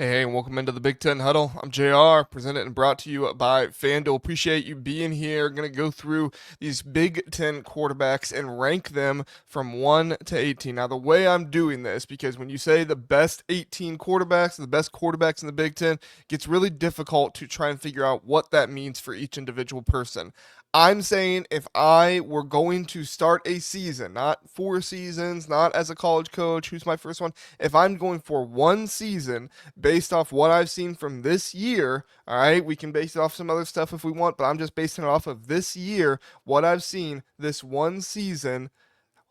Hey, and welcome into the Big Ten Huddle. I'm JR, presented and brought to you by FanDuel. Appreciate you being here. Going to go through these Big Ten quarterbacks and rank them from 1 to 18. Now, the way I'm doing this, because when you say the best 18 quarterbacks, the best quarterbacks in the Big Ten, it gets really difficult to try and figure out what that means for each individual person. I'm saying if I were going to start a season, not 4 seasons, not as a college coach, who's my first one, if I'm going for one season, based off what I've seen from this year, all right, we can base it off some other stuff if we want, but I'm just basing it off of this year, what I've seen this one season.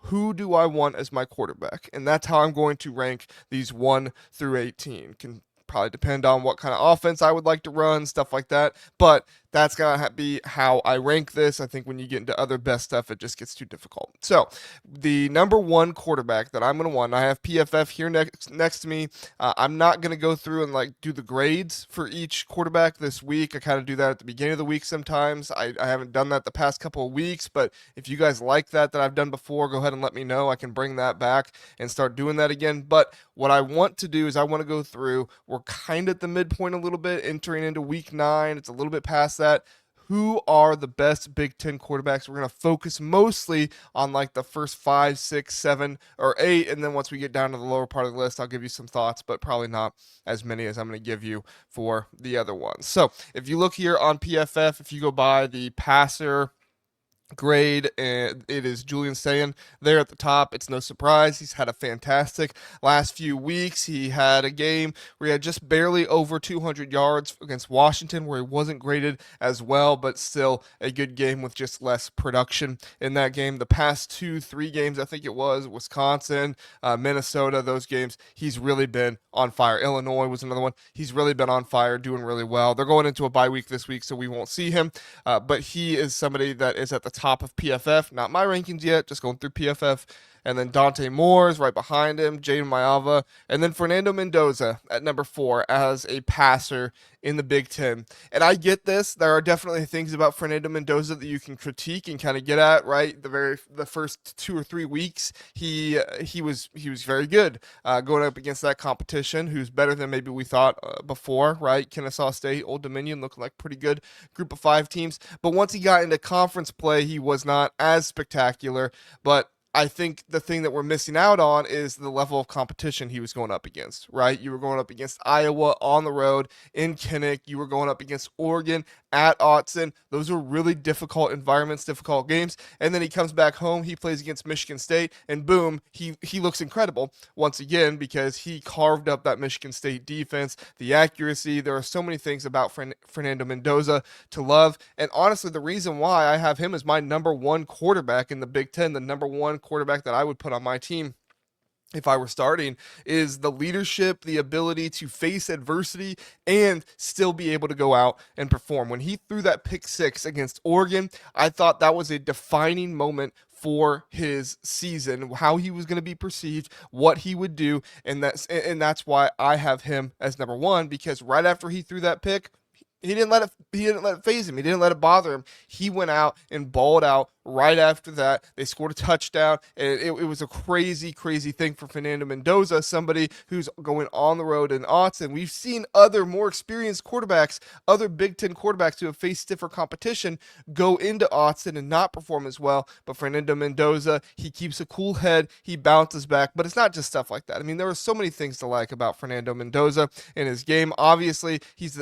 Who do I want as my quarterback? And that's how I'm going to rank these 1 through 18. Can probably depend on what kind of offense I would like to run, stuff like that. But that's going to be how I rank this. I think when you get into other best stuff, it just gets too difficult. So, the number one quarterback that I'm going to want, I have PFF here next to me. I'm not going to go through and like do the grades for each quarterback this week. I kind of do that at the beginning of the week sometimes. I haven't done that the past couple of weeks, but if you guys like that I've done before, go ahead and let me know. I can bring that back and start doing that again. But what I want to do is I want to go through, we're kind of at the midpoint a little bit, entering into week 9. It's a little bit past that. Who are the best Big Ten quarterbacks? We're going to focus mostly on like the first 5, 6, 7, or 8. And then once we get down to the lower part of the list, I'll give you some thoughts, but probably not as many as I'm going to give you for the other ones. So if you look here on PFF, if you go by the passer grade, and it is Julian Sayin there at the top. It's no surprise. He's had a fantastic last few weeks. He had a game where he had just barely over 200 yards against Washington, where he wasn't graded as well, but still a good game with just less production in that game. The past 2, 3 games, I think it was Wisconsin, Minnesota, those games, he's really been on fire. Illinois was another one. He's really been on fire, doing really well. They're going into a bye week this week, so we won't see him, but he is somebody that is at the top of PFF. Not my rankings yet, just going through PFF. And then Dante Moore is right behind him, Jayden Maiava, and then Fernando Mendoza at number 4 as a passer in the Big Ten. And I get this. There are definitely things about Fernando Mendoza that you can critique and kind of get at, right? The first 2 or 3 weeks, he was very good going up against that competition, who's better than maybe we thought before, right? Kennesaw State, Old Dominion looking like pretty good group of 5 teams. But once he got into conference play, he was not as spectacular. But I think the thing that we're missing out on is the level of competition he was going up against, right? You were going up against Iowa on the road in Kinnick. You were going up against Oregon at Autzen. Those are really difficult environments, difficult games. And then he comes back home. He plays against Michigan State, and boom, he looks incredible once again because he carved up that Michigan State defense, the accuracy. There are so many things about Fernando Mendoza to love. And honestly, the reason why I have him as my number one quarterback in the Big Ten, the number one quarterback that I would put on my team if I were starting, is the leadership, the ability to face adversity and still be able to go out and perform. When he threw that pick 6 against Oregon, I thought that was a defining moment for his season, how he was going to be perceived, what he would do, and that's why I have him as number 1, because right after he threw that pick, he didn't let it phase him. He didn't let it bother him. He went out and balled out right after that. They scored a touchdown, and it was a crazy, crazy thing for Fernando Mendoza, somebody who's going on the road in Autzen. We've seen other more experienced quarterbacks, other Big Ten quarterbacks who have faced stiffer competition go into Autzen and not perform as well. But Fernando Mendoza, he keeps a cool head. He bounces back, but it's not just stuff like that. I mean, there are so many things to like about Fernando Mendoza in his game. Obviously, he's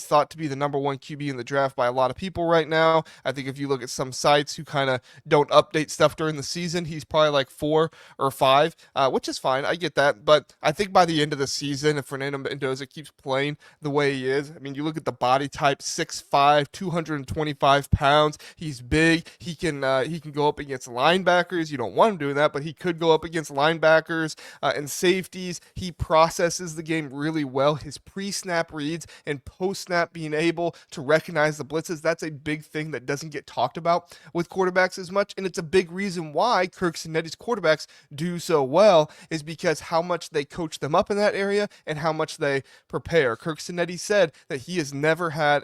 thought to be the number 1 QB in the draft by a lot of people right now. I think if you look at some sites who kind of don't update stuff during the season, he's probably like 4 or 5, which is fine. I get that. But I think by the end of the season, if Fernando Mendoza keeps playing the way he is, I mean, you look at the body type, 6'5", 225 pounds. He's big. He can go up against linebackers. You don't want him doing that, but he could go up against linebackers and safeties. He processes the game really well. His pre-snap reads and post-snap being able to recognize the blitzes, that's a big thing that doesn't get talked about with with quarterbacks as much, and it's a big reason why Kirk Cignetti's quarterbacks do so well, is because how much they coach them up in that area and how much they prepare. Kirk Cignetti said that he has never had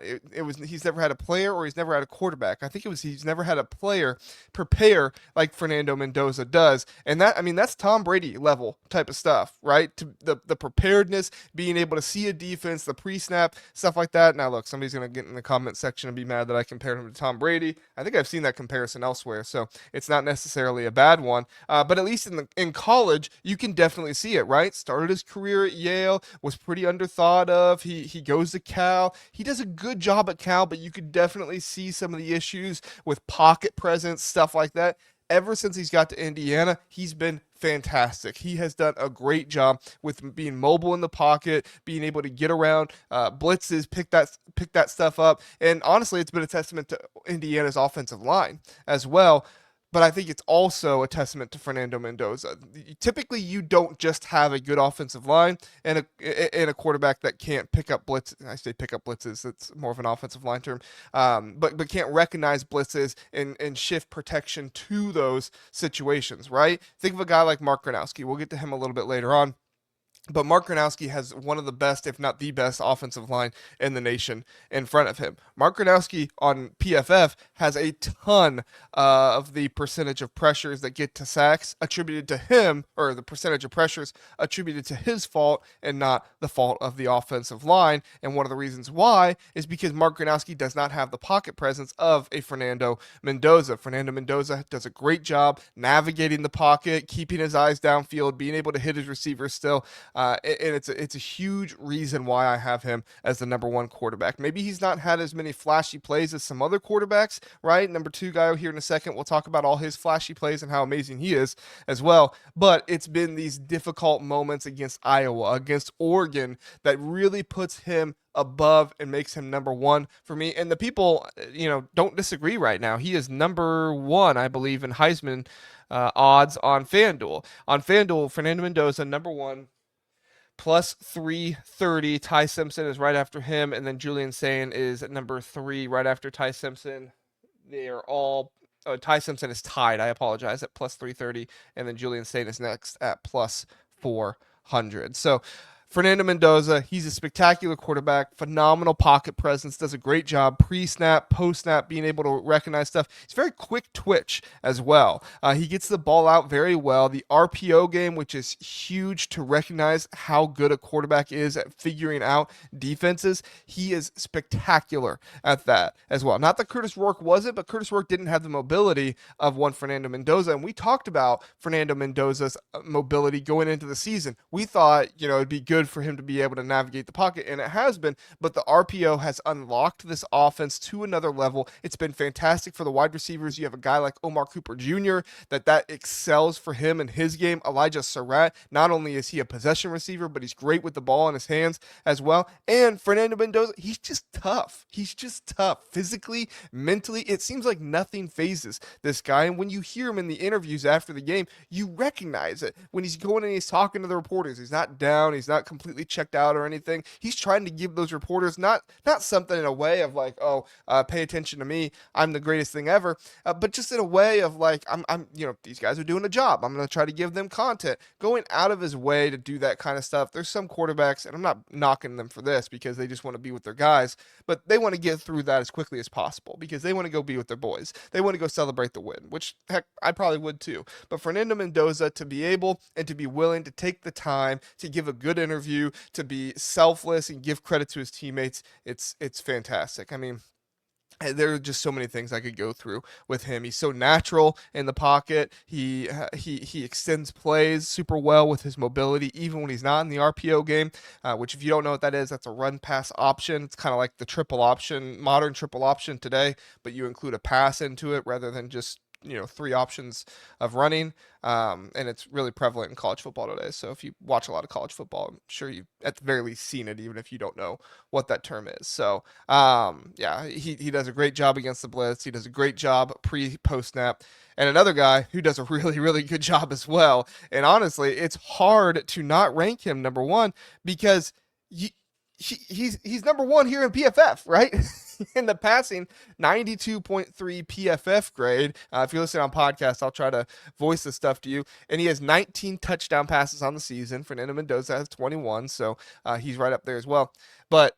he's never had a player, or he's never had a quarterback. I think it was he's never had a player prepare like Fernando Mendoza does, and that's Tom Brady level type of stuff, right? To the preparedness, being able to see a defense, the pre-snap stuff like that. Now look, somebody's gonna get in the comment section and be mad that I compared him to Tom Brady. I think I've seen that comparison elsewhere, so it's not necessarily a bad one. But at least in college, you can definitely see it, right? Started his career at Yale, was pretty underthought of. He goes to Cal. He does a good job at Cal, but you could definitely see some of the issues with pocket presence, stuff like that. Ever since he's got to Indiana, he's been fantastic. He has done a great job with being mobile in the pocket, being able to get around blitzes, pick that stuff up. And honestly, it's been a testament to Indiana's offensive line as well. But I think it's also a testament to Fernando Mendoza. Typically, you don't just have a good offensive line and a quarterback that can't pick up blitzes. I say pick up blitzes. It's more of an offensive line term. But can't recognize blitzes and shift protection to those situations, right? Think of a guy like Mark Gronowski. We'll get to him a little bit later on. But Mark Gronowski has one of the best, if not the best, offensive line in the nation in front of him. Mark Gronowski on PFF has a ton of the percentage of pressures that get to sacks attributed to him, or the percentage of pressures attributed to his fault and not the fault of the offensive line. And one of the reasons why is because Mark Gronowski does not have the pocket presence of a Fernando Mendoza. Fernando Mendoza does a great job navigating the pocket, keeping his eyes downfield, being able to hit his receivers still. And it's a huge reason why I have him as the number one quarterback. Maybe he's not had as many flashy plays as some other quarterbacks, right? Number two guy here in a second. We'll talk about all his flashy plays and how amazing he is as well. But it's been these difficult moments against Iowa, against Oregon, that really puts him above and makes him number one for me. And the people, don't disagree right now. He is number one, I believe, in Heisman odds on FanDuel. On FanDuel, Fernando Mendoza, number one, plus 330. Ty Simpson is right after him, and then Julian Sayin is at number 3 right after Ty Simpson. They are all Ty Simpson is tied, I apologize, at plus 330, and then Julian Sayin is next at plus 400. So Fernando Mendoza, he's a spectacular quarterback, phenomenal pocket presence, does a great job pre-snap, post-snap, being able to recognize stuff. He's very quick twitch as well. He gets the ball out very well. The RPO game, which is huge to recognize how good a quarterback is at figuring out defenses, he is spectacular at that as well. Not that Curtis Rourke wasn't, but Curtis Rourke didn't have the mobility of one Fernando Mendoza, and we talked about Fernando Mendoza's mobility going into the season. We thought, it'd be good for him to be able to navigate the pocket, and it has been, but the RPO has unlocked this offense to another level. It's been fantastic for the wide receivers. You have a guy like Omar Cooper Jr. that excels for him in his game. Elijah Surratt, not only is he a possession receiver, but he's great with the ball in his hands as well. And Fernando Mendoza, he's just tough. He's just tough physically, mentally. It seems like nothing phases this guy, and when you hear him in the interviews after the game, you recognize it. When he's going and he's talking to the reporters, he's not down, he's not completely checked out or anything. He's trying to give those reporters not something in a way of like, pay attention to me, I'm the greatest thing ever, but just in a way of like, I'm these guys are doing a job, I'm going to try to give them content, going out of his way to do that kind of stuff. There's some quarterbacks, and I'm not knocking them for this because they just want to be with their guys, but they want to get through that as quickly as possible because they want to go be with their boys. They want to go celebrate the win, which heck, I probably would too. But Fernando Mendoza, to be able and to be willing to take the time to give a good interview, to be selfless and give credit to his teammates, it's fantastic. I mean, there are just so many things I could go through with him. He's so natural in the pocket. He extends plays super well with his mobility, even when he's not in the RPO game, which if you don't know what that is, that's a run pass option. It's kind of like the triple option, modern triple option today, but you include a pass into it rather than just 3 options of running, and it's really prevalent in college football today. So if you watch a lot of college football, I'm sure you've at the very least seen it, even if you don't know what that term is. So he does a great job against the blitz. He does a great job post snap. And another guy who does a really, really good job as well. And honestly, it's hard to not rank him number one because he's number one here in PFF, right? In the passing, 92.3 PFF grade. If you listen on podcast, I'll try to voice this stuff to you. And he has 19 touchdown passes on the season. Fernando Mendoza has 21, so he's right up there as well. But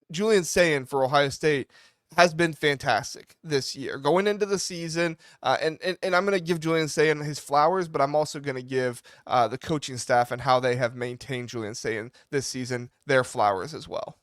Julian Sayin for Ohio State has been fantastic this year going into the season. And I'm going to give Julian Sayin his flowers, but I'm also going to give the coaching staff and how they have maintained Julian Sayin this season their flowers as well.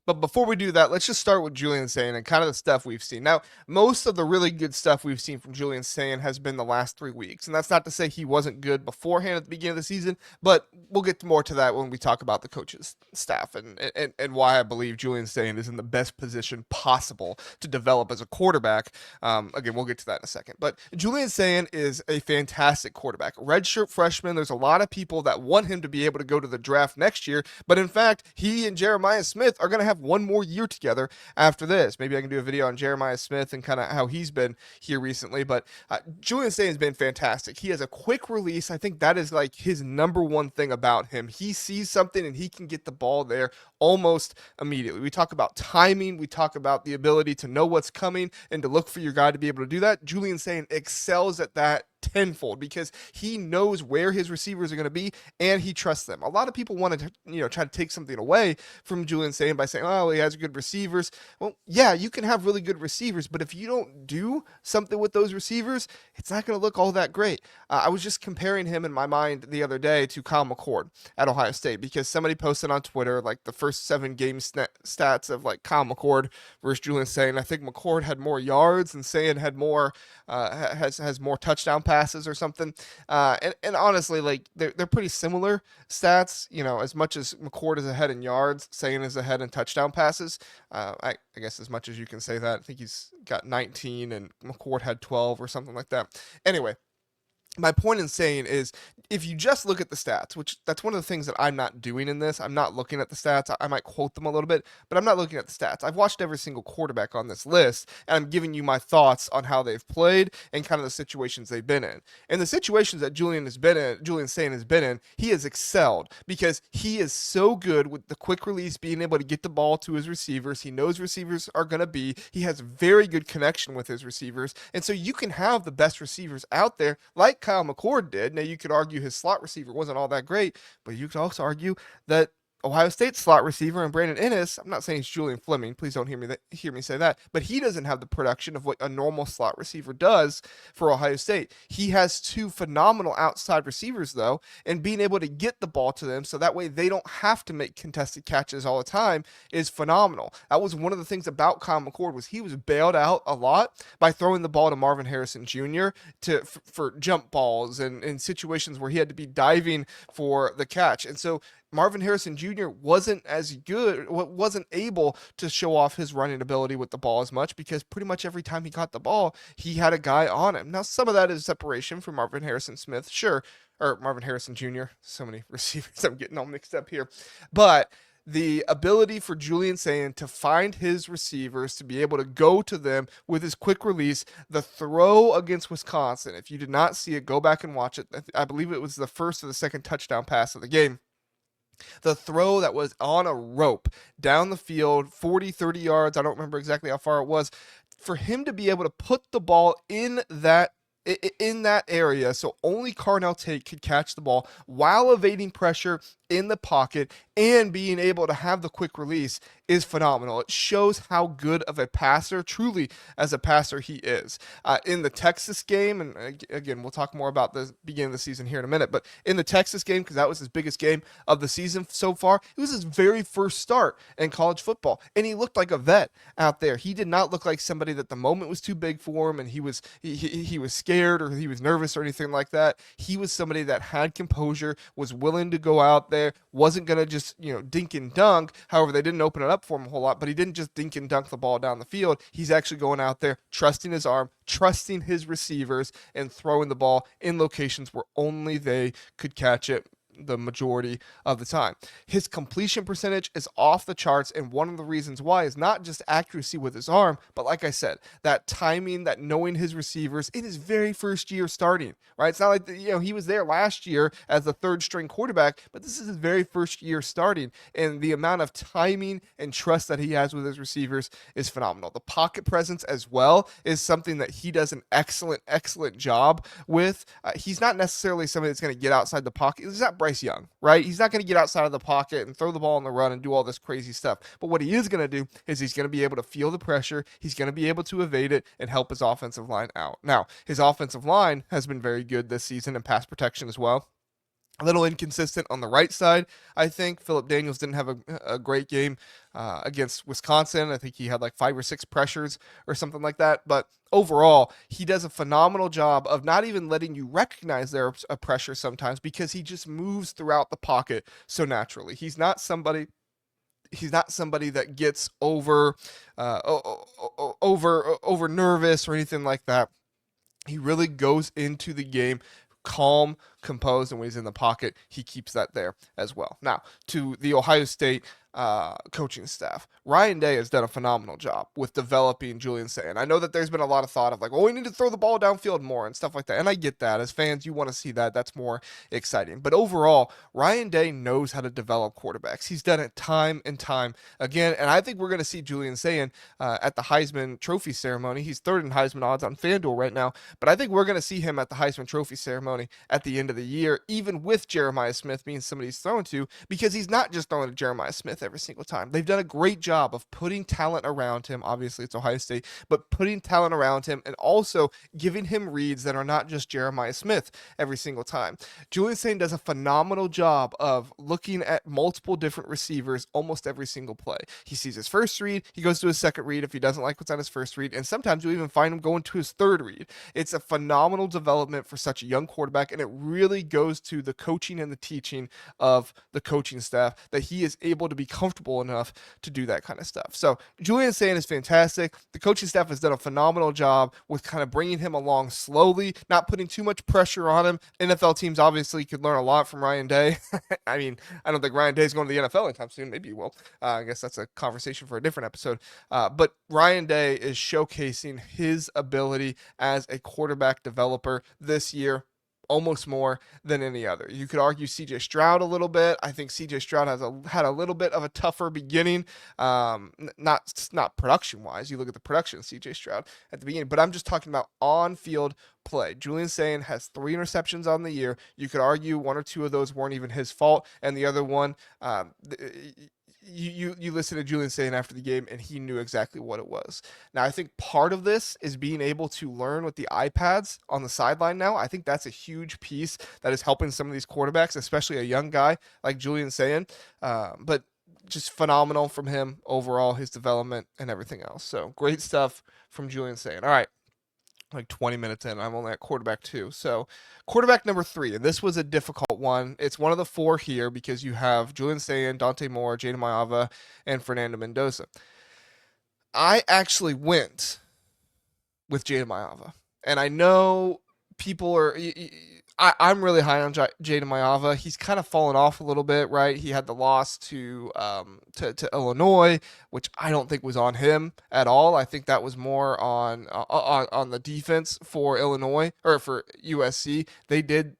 But before we do that, let's just start with Julian Sayin and kind of the stuff we've seen. Now, most of the really good stuff we've seen from Julian Sayin has been the last 3 weeks. And that's not to say he wasn't good beforehand at the beginning of the season, but we'll get more to that when we talk about the coaches' staff and why I Bleav Julian Sayin is in the best position possible to develop as a quarterback. Again, we'll get to that in a second. But Julian Sayin is a fantastic quarterback. Redshirt freshman, there's a lot of people that want him to be able to go to the draft next year. But in fact, he and Jeremiah Smith are going to have one more year together after this. Maybe I can do a video on Jeremiah Smith and kind of how he's been here recently. But Julian Sayin has been fantastic. He has a quick release. I think that is like his number one thing about him. He sees something and he can get the ball there almost immediately. We talk about timing. We talk about the ability to know what's coming and to look for your guy to be able to do that. Julian Sayin excels at that tenfold because he knows where his receivers are going to be and he trusts them. A lot of people want to, try to take something away from Julian Sayin by saying, oh, he has good receivers. Well, yeah, you can have really good receivers, but if you don't do something with those receivers, it's not going to look all that great. I was just comparing him in my mind the other day to Kyle McCord at Ohio State because somebody posted on Twitter like the first 7 game stats of like Kyle McCord versus Julian Sayin. I think McCord had more yards and Sayin had more has more touchdown passes or something. And honestly, like they're pretty similar stats. As much as McCord is ahead in yards, Sayin is ahead in touchdown passes. I guess as much as you can say that. I think he's got 19 and McCord had 12 or something like that. Anyway, my point in saying is if you just look at the stats, which that's one of the things that I'm not doing in this, I'm not looking at the stats. I might quote them a little bit, but I'm not looking at the stats. I've watched every single quarterback on this list, and I'm giving you my thoughts on how they've played and kind of the situations they've been in. And the situations that Julian Sayin has been in, he has excelled because he is so good with the quick release, being able to get the ball to his receivers. He knows receivers are going to be. He has very good connection with his receivers. And so you can have the best receivers out there like Kyle McCord did. Now, you could argue his slot receiver wasn't all that great, but you could also argue that Ohio State slot receiver and Brandon Ennis, I'm not saying it's Julian Fleming, please don't hear me say that, but he doesn't have the production of what a normal slot receiver does for Ohio State. He has 2 phenomenal outside receivers, though, and being able to get the ball to them so that way they don't have to make contested catches all the time is phenomenal. That was one of the things about Kyle McCord was he was bailed out a lot by throwing the ball to Marvin Harrison Jr. For jump balls and in situations where he had to be diving for the catch. And so Marvin Harrison Jr. wasn't able to show off his running ability with the ball as much because pretty much every time he caught the ball, he had a guy on him. Now, some of that is separation from Marvin Harrison Smith, sure, or Marvin Harrison Jr. So many receivers, I'm getting all mixed up here. But the ability for Julian Sayin to find his receivers, to be able to go to them with his quick release, the throw against Wisconsin, if you did not see it, go back and watch it. I Bleav it was the first or the second touchdown pass of the game. The throw that was on a rope down the field, 40, 30 yards. I don't remember exactly how far it was. For him to be able to put the ball in that area so only Carnell Tate could catch the ball while evading pressure in the pocket and being able to have the quick release is phenomenal. It shows how good of a passer, truly as a passer, he is. In the Texas game, and again, we'll talk more about the beginning of the season here in a minute, but in the Texas game, because that was his biggest game of the season so far, it was his very first start in college football, and he looked like a vet out there. He did not look like somebody that the moment was too big for him, and he was scared or he was nervous or anything like that. He was somebody that had composure, was willing to go out there, wasn't going to just, dink and dunk. However, they didn't open it up for him a whole lot, but he didn't just dink and dunk the ball down the field. He's actually going out there, trusting his arm, trusting his receivers, and throwing the ball in locations where only they could catch it. the majority of the time. His completion percentage is off the charts, and one of the reasons why is not just accuracy with his arm, but like I said, that timing, that knowing his receivers in his very first year starting, right? It's not like, he was there last year as the third string quarterback, but this is his very first year starting, and the amount of timing and trust that he has with his receivers is phenomenal. The pocket presence as well is something that he does an excellent job with. He's not necessarily somebody that's going to get outside the pocket. He's not Bryce Young, right? He's not going to get outside of the pocket and throw the ball on the run and do all this crazy stuff. But what he is going to do is he's going to be able to feel the pressure. He's going to be able to evade it and help his offensive line out. Now, his offensive line has been very good this season in pass protection as well. A little inconsistent on the right side, I think. Phillip Daniels didn't have a great game against Wisconsin. I think he had like 5 or 6 pressures or something like that. But overall, he does a phenomenal job of not even letting you recognize there's a pressure sometimes, because he just moves throughout the pocket so naturally. He's not somebody that gets over nervous or anything like that. He really goes into the game calm, composed, and when he's in the pocket, he keeps that there as well. Now, to the Ohio State coaching staff, Ryan Day has done a phenomenal job with developing Julian Sayin. I know that there's been a lot of thought of like, well, we need to throw the ball downfield more and stuff like that, and I get that. As fans, you want to see that. That's more exciting. But overall, Ryan Day knows how to develop quarterbacks. He's done it time and time again, and I think we're going to see Julian Sayin at the Heisman Trophy ceremony. He's third in Heisman odds on FanDuel right now, but I think we're going to see him at the Heisman Trophy ceremony at the end of the year, even with Jeremiah Smith being somebody he's thrown to, because he's not just throwing to Jeremiah Smith every single time. They've done a great job of putting talent around him. Obviously, it's Ohio State, but putting talent around him and also giving him reads that are not just Jeremiah Smith every single time. Julian Sayin does a phenomenal job of looking at multiple different receivers almost every single play. He sees his first read, he goes to his second read if he doesn't like what's on his first read, and sometimes you even find him going to his third read. It's a phenomenal development for such a young quarterback, and it really goes to the coaching and the teaching of the coaching staff that he is able to be comfortable enough to do that kind of stuff. So Julian Sayin is fantastic. The coaching staff has done a phenomenal job with kind of bringing him along slowly, not putting too much pressure on him. NFL teams obviously could learn a lot from Ryan Day. I mean, I don't think Ryan Day is going to the NFL anytime soon. Maybe he will. I guess that's a conversation for a different episode. But Ryan Day is showcasing his ability as a quarterback developer this year, almost more than any other. You could argue CJ Stroud a little bit. I think CJ Stroud had a little bit of a tougher beginning, not production-wise. You look at the production of CJ Stroud at the beginning, but I'm just talking about on-field play. Julian Sayin has 3 interceptions on the year. You could argue 1 or 2 of those weren't even his fault, and the other one, you listen to Julian Sayin after the game, and he knew exactly what it was. Now, I think part of this is being able to learn with the iPads on the sideline now. I think that's a huge piece that is helping some of these quarterbacks, especially a young guy like Julian Sayin. But just phenomenal from him overall, his development and everything else. So great stuff from Julian Sayin. All right. Like 20 minutes in, I'm only at quarterback 2. So quarterback number 3, and this was a difficult one. It's one of the 4 here because you have Julian Sayin, Dante Moore, Jayden Maiava, and Fernando Mendoza. I actually went with Jayden Maiava, and I know people are... I'm really high on Jayden Maiava. He's kind of fallen off a little bit, right? He had the loss to Illinois, which I don't think was on him at all. I think that was more on the defense for Illinois or for USC. They did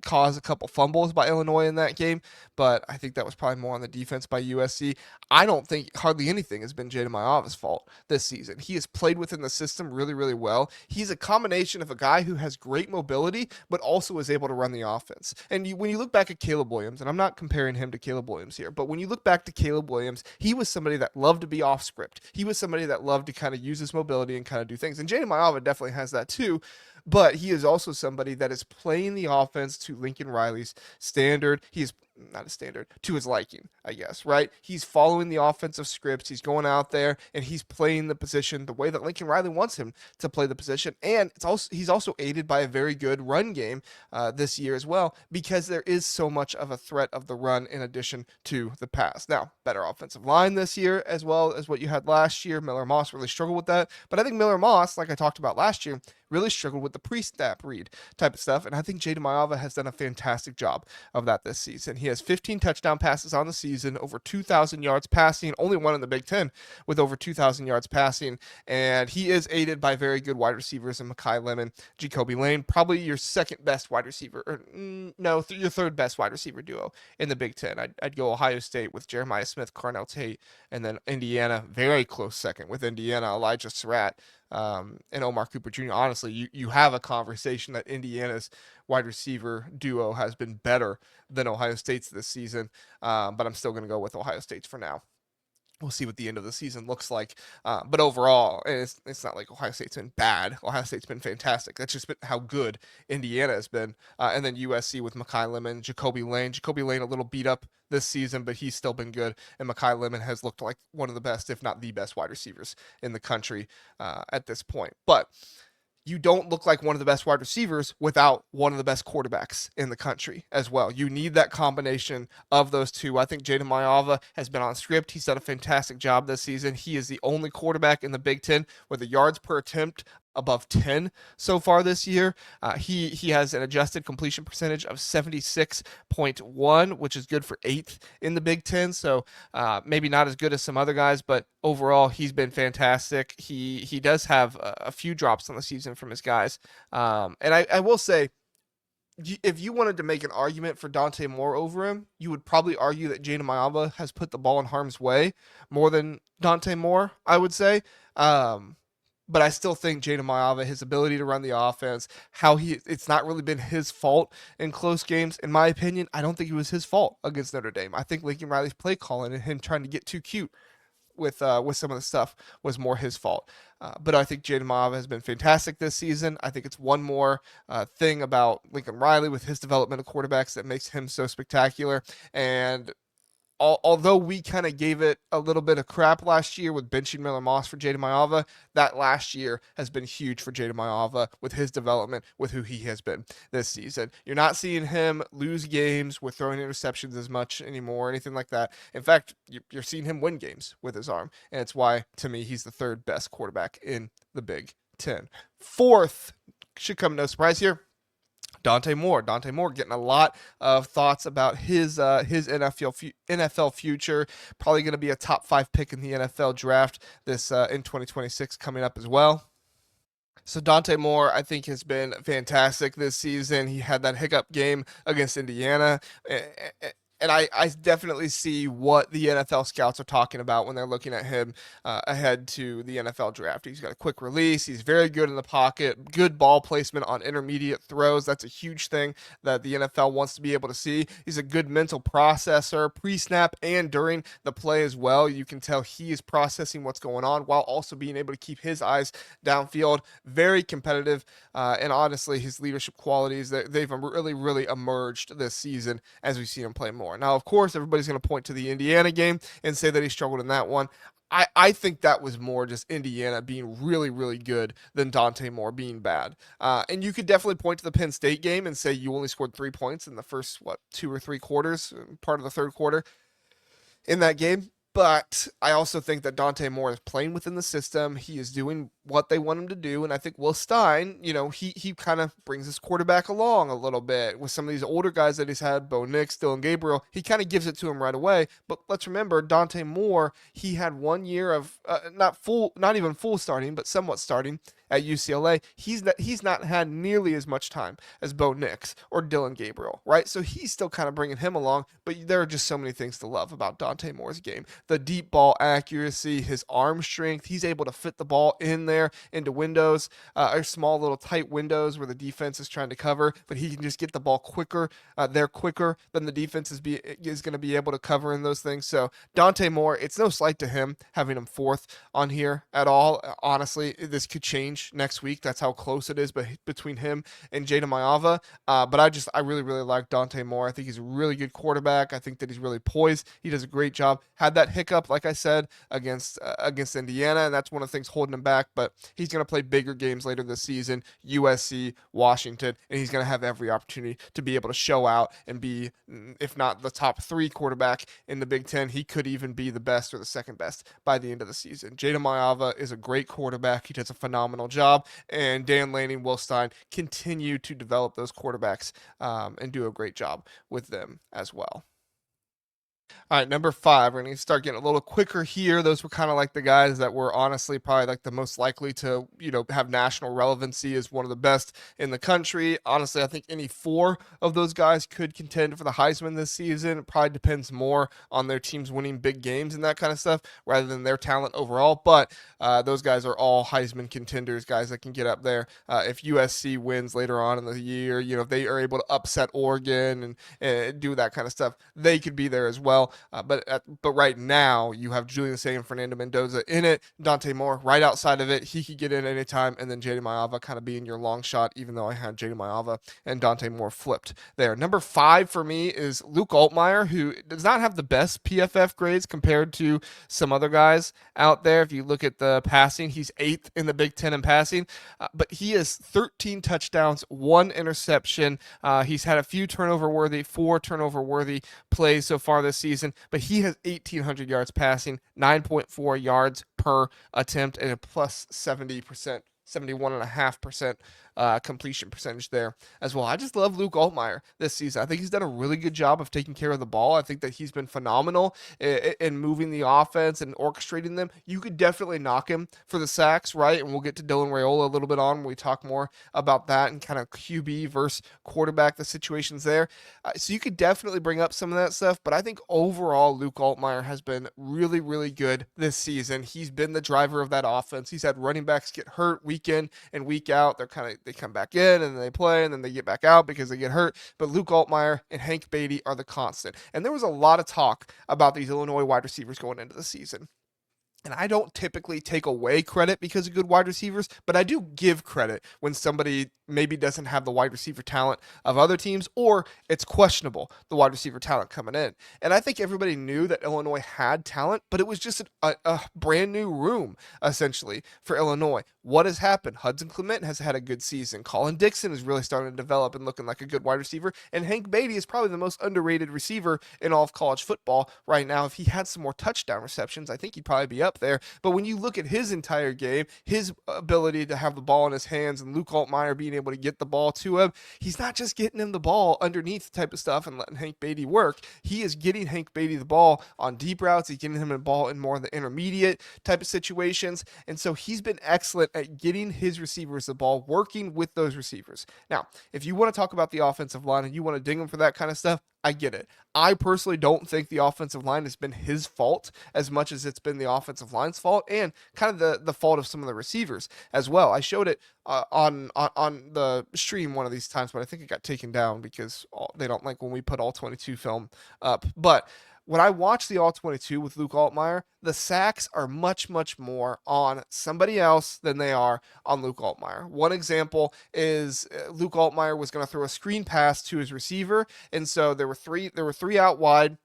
cause a couple fumbles by Illinois in that game, but I think that was probably more on the defense by USC. I don't think hardly anything has been Jayden Maiava's fault this season. He has played within the system really, really well. He's a combination of a guy who has great mobility, but also is able to run the offense. And when you look back at Caleb Williams, and I'm not comparing him to Caleb Williams here, but when you look back to Caleb Williams, he was somebody that loved to be off script. He was somebody that loved to kind of use his mobility and kind of do things. And Jayden Maiava definitely has that too. But he is also somebody that is playing the offense to Lincoln Riley's standard. He's not a standard, to his liking, I guess, right? He's following the offensive scripts. He's going out there and he's playing the position the way that Lincoln Riley wants him to play the position. And he's also aided by a very good run game this year as well, because there is so much of a threat of the run in addition to the pass. Now, better offensive line this year as well as what you had last year. Miller Moss really struggled with that. But I think Miller Moss, like I talked about last year, really struggled with the pre-snap read type of stuff. And I think Jayden Maiava has done a fantastic job of that this season. He has 15 touchdown passes on the season, over 2,000 yards passing, only one in the Big Ten with over 2,000 yards passing. And he is aided by very good wide receivers in Makai Lemon, Jacoby Lane, probably your second best wide receiver, or no, your third best wide receiver duo in the Big Ten. I'd go Ohio State with Jeremiah Smith, Carnell Tate, and then Indiana, very close second with Indiana, Elijah Surratt, and Omar Cooper Jr. Honestly, you have a conversation that Indiana's wide receiver duo has been better than Ohio State's this season, but I'm still going to go with Ohio State's for now. We'll see what the end of the season looks like. But overall, it's not like Ohio State's been bad. Ohio State's been fantastic. That's just been how good Indiana has been. And then USC with Makai Lemon, Jacoby Lane. Jacoby Lane a little beat up this season, but he's still been good. And Makai Lemon has looked like one of the best, if not the best wide receivers in the country at this point. But you don't look like one of the best wide receivers without one of the best quarterbacks in the country as well. You need that combination of those two. I think Jayden Maiava has been on script. He's done a fantastic job this season. He is the only quarterback in the Big Ten with a yards per attempt above 10 so far this year. He has an adjusted completion percentage of 76.1, which is good for 8th in the Big Ten. So maybe not as good as some other guys, but overall he's been fantastic. He does have a few drops on the season from his guys. And I will say, if you wanted to make an argument for Dante Moore over him, you would probably argue that Jayden Maiava has put the ball in harm's way more than Dante Moore, I would say. But I still think Jayden Maiava, his ability to run the offense, it's not really been his fault in close games. In my opinion, I don't think it was his fault against Notre Dame. I think Lincoln Riley's play calling and him trying to get too cute with some of the stuff was more his fault. But I think Jayden Maiava has been fantastic this season. I think it's one more thing about Lincoln Riley with his development of quarterbacks that makes him so spectacular. And although we kind of gave it a little bit of crap last year with benching Miller Moss for Jayden Maiava, that last year has been huge for Jayden Maiava with his development, with who he has been this season. You're not seeing him lose games with throwing interceptions as much anymore, anything like that. In fact, you're seeing him win games with his arm, and it's why, to me, he's the third best quarterback in the Big Ten. Fourth, should come no surprise here, Dante Moore. Dante Moore getting a lot of thoughts about his NFL future. Probably going to be a top 5 pick in the NFL draft this in 2026 coming up as well. So Dante Moore, I think, has been fantastic this season. He had that hiccup game against Indiana. And I definitely see what the NFL scouts are talking about when they're looking at him ahead to the NFL draft. He's got a quick release. He's very good in the pocket, good ball placement on intermediate throws. That's a huge thing that the NFL wants to be able to see. He's a good mental processor, pre-snap and during the play as well. You can tell he is processing what's going on while also being able to keep his eyes downfield. Very competitive, and honestly, his leadership qualities, they've really emerged this season as we see him play more. Now, of course, everybody's going to point to the Indiana game and say that he struggled in that one. I think that was more just Indiana being really good than Dante Moore being bad. And you could definitely point to the Penn State game and say you only scored 3 points in the first, 2 or 3 quarters, part of the third quarter in that game. But I also think that Dante Moore is playing within the system. He is doing what they want him to do. And I think Will Stein, he kind of brings his quarterback along a little bit with some of these older guys that he's had, Bo Nix, Dylan Gabriel. He kind of gives it to him right away. But let's remember, Dante Moore, he had 1 year of not even full starting, but somewhat starting at UCLA. He's not had nearly as much time as Bo Nix or Dylan Gabriel, right? So he's still kind of bringing him along, but there are just so many things to love about Dante Moore's game. The deep ball accuracy, his arm strength, he's able to fit the ball in there into windows, or small little tight windows where the defense is trying to cover, but he can just get the ball quicker than the defense is going to be able to cover in those things. So Dante Moore, it's no slight to him having him 4th on here at all. Honestly, this could change change next week. That's how close it is between him and Jayden Maiava. But I really, really like Dante Moore. I think he's a really good quarterback. I think that he's really poised. He does a great job. Had that hiccup, like I said, against Indiana, and that's one of the things holding him back. But he's going to play bigger games later this season, USC, Washington, and he's going to have every opportunity to be able to show out and be, if not the top 3 quarterback in the Big Ten, he could even be the best or the second best by the end of the season. Jayden Maiava is a great quarterback. He does a phenomenal job, and Dan Lanning, Will Stein continue to develop those quarterbacks and do a great job with them as well. All right, number 5. We're going to start getting a little quicker here. Those were kind of like the guys that were honestly probably like the most likely to, have national relevancy as one of the best in the country. Honestly, I think any 4 of those guys could contend for the Heisman this season. It probably depends more on their teams winning big games and that kind of stuff rather than their talent overall. But those guys are all Heisman contenders, guys that can get up there. If USC wins later on in the year, if they are able to upset Oregon and do that kind of stuff, they could be there as well. But right now, you have Julian Sayin, Fernando Mendoza in it, Dante Moore right outside of it. He could get in anytime, and then Jayden Maiava kind of being your long shot, even though I had Jayden Maiava and Dante Moore flipped there. Number 5 for me is Luke Altmyer, who does not have the best PFF grades compared to some other guys out there. If you look at the passing, he's 8th in the Big Ten in passing, but he has 13 touchdowns, 1 interception. He's had a few 4 turnover-worthy plays so far this season, but he has 1,800 yards passing, 9.4 yards per attempt, and a plus 70%, 71.5% completion percentage there as well. I just love Luke Altmyer this season. I think he's done a really good job of taking care of the ball. I think that he's been phenomenal in moving the offense and orchestrating them. You could definitely knock him for the sacks, right? And we'll get to Dylan Raiola a little bit on when we talk more about that and kind of QB versus quarterback, the situations there. So you could definitely bring up some of that stuff, but I think overall Luke Altmyer has been really, really good this season. He's been the driver of that offense. He's had running backs get hurt week in and week out. They come back in and they play and then they get back out because they get hurt. But Luke Altmyer and Hank Beatty are the constant. And there was a lot of talk about these Illinois wide receivers going into the season. And I don't typically take away credit because of good wide receivers, but I do give credit when somebody maybe doesn't have the wide receiver talent of other teams, or it's questionable, the wide receiver talent coming in. And I think everybody knew that Illinois had talent, but it was just a brand new room, essentially, for Illinois. What has happened? Hudson Clement has had a good season. Colin Dixon is really starting to develop and looking like a good wide receiver. And Hank Beatty is probably the most underrated receiver in all of college football right now. If he had some more touchdown receptions, I think he'd probably be up there. But when you look at his entire game, his ability to have the ball in his hands and Luke Altmyer being able to get the ball to him, he's not just getting him the ball underneath type of stuff and letting Hank Beatty work. He is getting Hank Beatty the ball on deep routes. He's getting him the ball in more of the intermediate type of situations. And so he's been excellent at getting his receivers the ball, working with those receivers. Now, if you want to talk about the offensive line and you want to ding him for that kind of stuff, I get it. I personally don't think the offensive line has been his fault as much as it's been the offensive line's fault and kind of the fault of some of the receivers as well. I showed it on the stream one of these times, but I think it got taken down because they don't like when we put all 22 film up. But when I watch the All-22 with Luke Altmyer, the sacks are much, much more on somebody else than they are on Luke Altmyer. One example is Luke Altmyer was going to throw a screen pass to his receiver, and so there were three out wide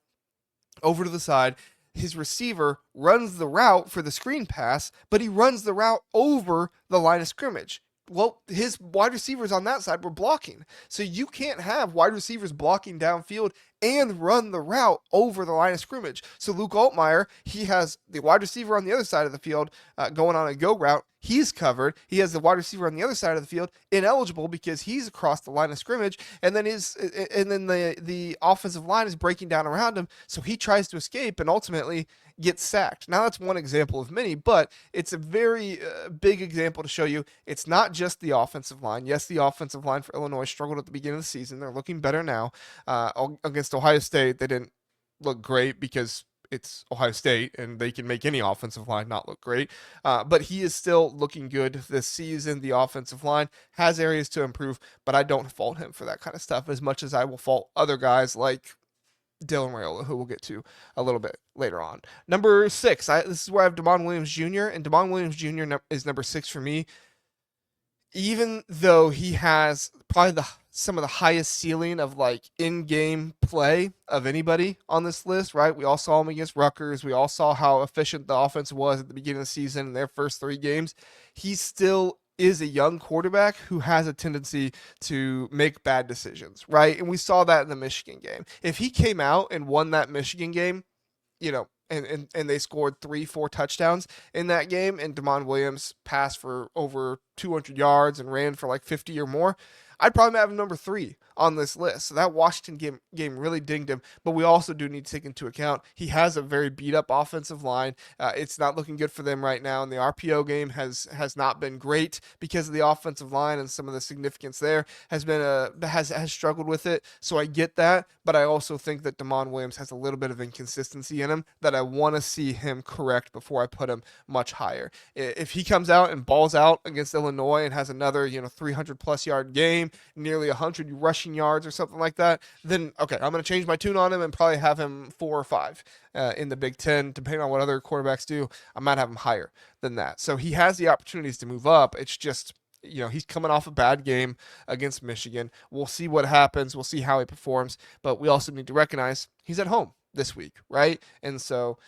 over to the side. His receiver runs the route for the screen pass, but he runs the route over the line of scrimmage. Well, his wide receivers on that side were blocking. So you can't have wide receivers blocking downfield and run the route over the line of scrimmage. So Luke Altmyer, he has the wide receiver on the other side of the field going on a go route. He's covered. He has the wide receiver on the other side of the field ineligible because he's across the line of scrimmage, and then the offensive line is breaking down around him. So he tries to escape and ultimately gets sacked. Now that's one example of many, but it's a very big example to show you it's not just the offensive line. Yes, the offensive line for Illinois struggled at the beginning of the season. They're looking better now. Against Ohio State, they didn't look great because it's Ohio State and they can make any offensive line not look great. But he is still looking good this season. The offensive line has areas to improve, but I don't fault him for that kind of stuff as much as I will fault other guys like Dylan Raiola, who we'll get to a little bit later on. Number 6, this is where I have Damon Williams Jr., and Damon Williams Jr. is number 6 for me. even though he has probably some of the highest ceiling of like in-game play of anybody on this list, right? We all saw him against Rutgers. We all saw how efficient the offense was at the beginning of the season in their first 3 games. He still is a young quarterback who has a tendency to make bad decisions, right? And we saw that in the Michigan game. If he came out and won that Michigan game, and they scored 3-4 touchdowns in that game, and Damon Williams passed for over 200 yards and ran for like 50 or more, I'd probably have him number 3 on this list. So that Washington game really dinged him. But we also do need to take into account he has a very beat up offensive line. It's not looking good for them right now, and the RPO game has not been great because of the offensive line, and some of the significance there has struggled with it. So I get that, but I also think that Damon Williams has a little bit of inconsistency in him that I want to see him correct before I put him much higher. If he comes out and balls out against Illinois and has another 300 plus yard game, nearly 100 rushing yards or something like that, then okay, I'm going to change my tune on him and probably have him 4 or 5 in the Big Ten, depending on what other quarterbacks do. I might have him higher than that. So he has the opportunities to move up. It's just, he's coming off a bad game against Michigan. We'll see what happens. We'll see how he performs. But we also need to recognize he's at home this week, right? And so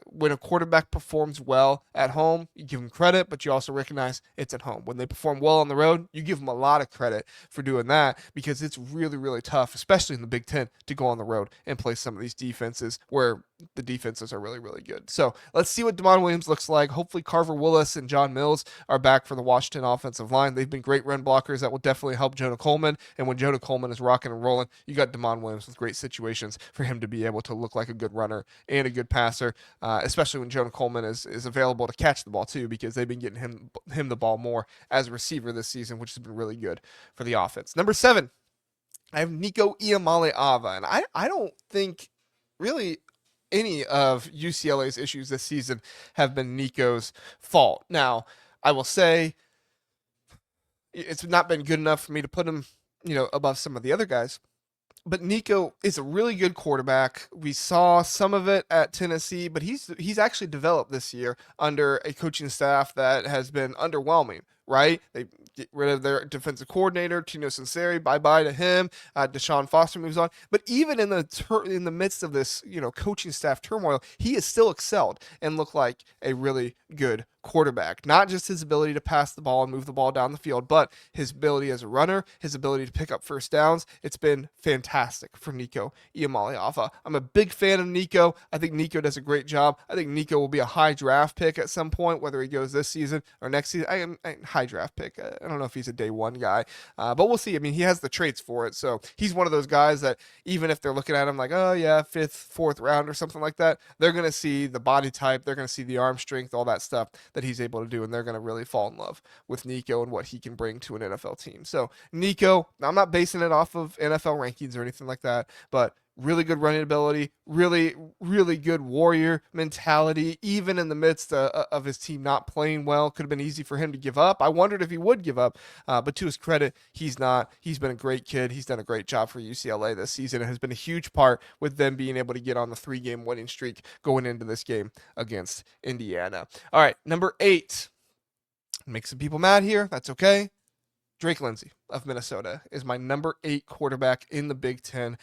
when a quarterback performs well at home, you give him credit, but you also recognize it's at home. When they perform well on the road, you give them a lot of credit for doing that, because it's really, really tough, especially in the Big Ten, to go on the road and play some of these defenses where the defenses are really, really good. So let's see what Damon Williams looks like. Hopefully Carver Willis and John Mills are back for the Washington offensive line. They've been great run blockers. That will definitely help Jonah Coleman. And when Jonah Coleman is rocking and rolling, you got Damon Williams with great situations for him to be able to look like a good runner and a good passer, especially when Jonah Coleman is available to catch the ball too, because they've been getting him the ball more as a receiver this season, which has been really good for the offense. Number 7, I have Nico Iamaleava, and I don't think really any of UCLA's issues this season have been Nico's fault. Now, I will say it's not been good enough for me to put him, above some of the other guys. But Nico is a really good quarterback. We saw some of it at Tennessee, but he's actually developed this year under a coaching staff that has been underwhelming, right? They get rid of their defensive coordinator, Tino Sunseri, bye-bye to him. Deshaun Foster moves on. But even in the midst of this, coaching staff turmoil, he has still excelled and looked like a really good quarterback. Not just his ability to pass the ball and move the ball down the field, but his ability as a runner, his ability to pick up first downs. It's been fantastic for Nico Iamaleava. I'm a big fan of Nico. I think Nico does a great job. I think Nico will be a high draft pick at some point, whether he goes this season or next season. High draft pick. I don't know if he's a day one guy, but we'll see. I mean, he has the traits for it. So he's one of those guys that even if they're looking at him like, oh yeah, 5th, 4th round or something like that, they're going to see the body type. They're going to see the arm strength, all that stuff that he's able to do, and they're going to really fall in love with Nico and what he can bring to an NFL team. So Nico, I'm not basing it off of NFL rankings or anything like that, but really good running ability, really, really good warrior mentality, even in the midst of his team not playing well. Could have been easy for him to give up. I wondered if he would give up, but to his credit, he's not. He's been a great kid. He's done a great job for UCLA this season. It has been a huge part with them being able to get on the 3-game winning streak going into this game against Indiana. All right, number 8. Make some people mad here. That's okay. Drake Lindsey of Minnesota is my number 8 quarterback in the Big Ten.